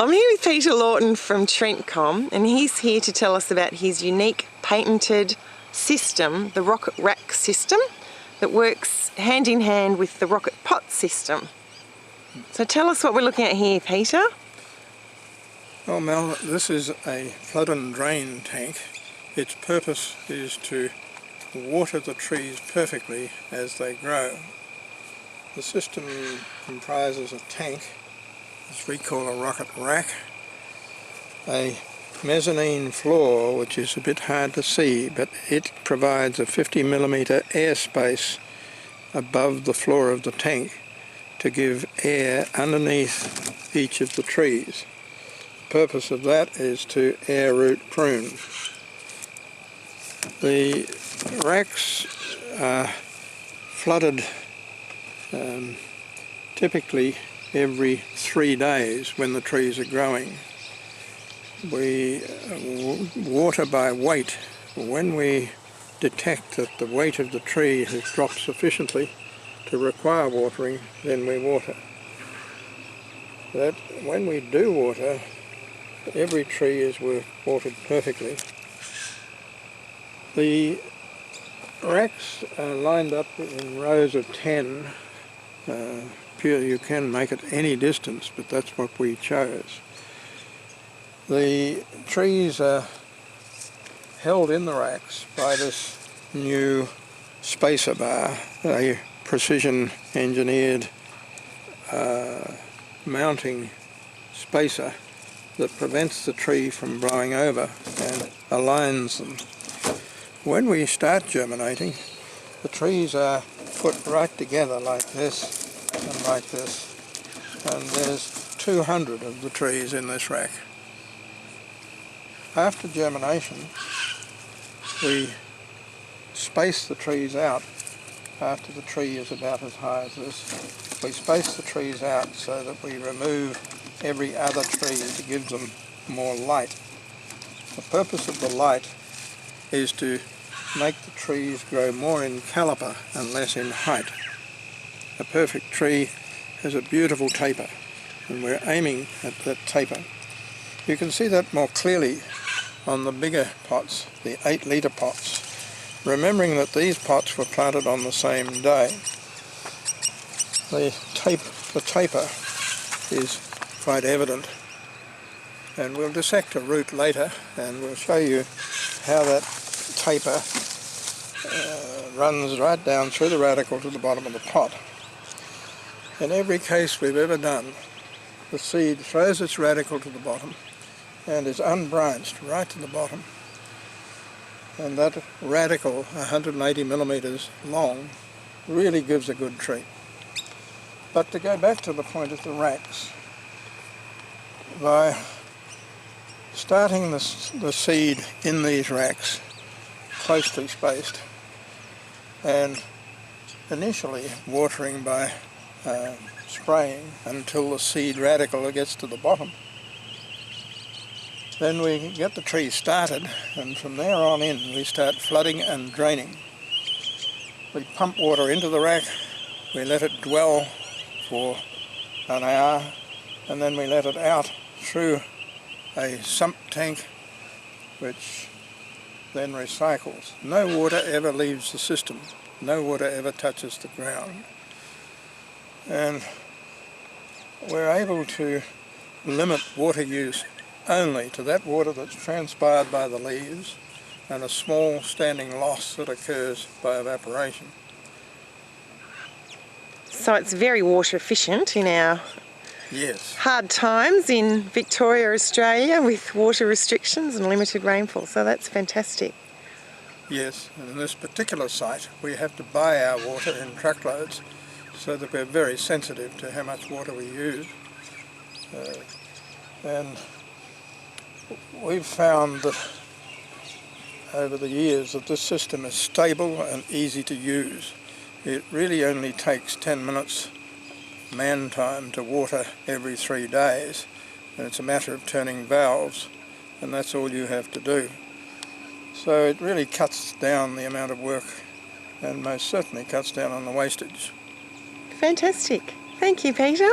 I'm here with Peter Lawton from Trentcom, and he's here to tell us about his unique patented system, the Rocket Rack system, that works hand in hand with the Rocket Pot system. So tell us what we're looking at here, Peter. Well, Mel, this is a flood and drain tank. Its purpose is to water the trees perfectly as they grow. The system comprises a tank, which we call a rocket rack, a mezzanine floor, which is a bit hard to see, but it provides a 50mm airspace above the floor of the tank to give air underneath each of the trees. The purpose of that is to air root prune. The racks are flooded typically every 3 days when the trees are growing. We water by weight. When we detect that the weight of the tree has dropped sufficiently to require watering, then we water. That when we do water, every tree is watered perfectly. The racks are lined up in rows of 10. You can make it any distance, but that's what we chose. The trees are held in the racks by this new spacer bar, a precision engineered mounting spacer that prevents the tree from blowing over and aligns them. When we start germinating, the trees are put right together like this and like this, and there's 200 of the trees in this rack. After germination, we space the trees out. After the tree is about as high as this, we space the trees out so that we remove every other tree to give them more light. The purpose of the light is to make the trees grow more in caliper and less in height. A perfect tree has a beautiful taper, and we're aiming at that taper. You can see that more clearly on the bigger pots, the 8-litre pots, remembering that these pots were planted on the same day. The taper is quite evident, and we'll dissect a root later and we'll show you how that taper runs right down through the radicle to the bottom of the pot. In every case we've ever done, the seed throws its radicle to the bottom and is unbranched right to the bottom. And that radical, 180mm long, really gives a good tree. But to go back to the point of the racks, by starting the seed in these racks closely spaced and initially watering by spraying until the seed radical gets to the bottom, then we get the tree started, and from there on in we start flooding and draining. We pump water into the rack, we let it dwell for an hour, and then we let it out through a sump tank which then recycles. No water ever leaves the system, no water ever touches the ground. And we're able to limit water use only to that water that's transpired by the leaves and a small standing loss that occurs by evaporation. So it's very water efficient in our Yes. hard times in Victoria, Australia, with water restrictions and limited rainfall, so that's fantastic. Yes, and in this particular site we have to buy our water in truckloads so that we're very sensitive to how much water we use. And we've found that over the years that this system is stable and easy to use. It really only takes 10 minutes man time to water every 3 days, and it's a matter of turning valves, and that's all you have to do. So it really cuts down the amount of work and most certainly cuts down on the wastage. Fantastic. Thank you, Peter.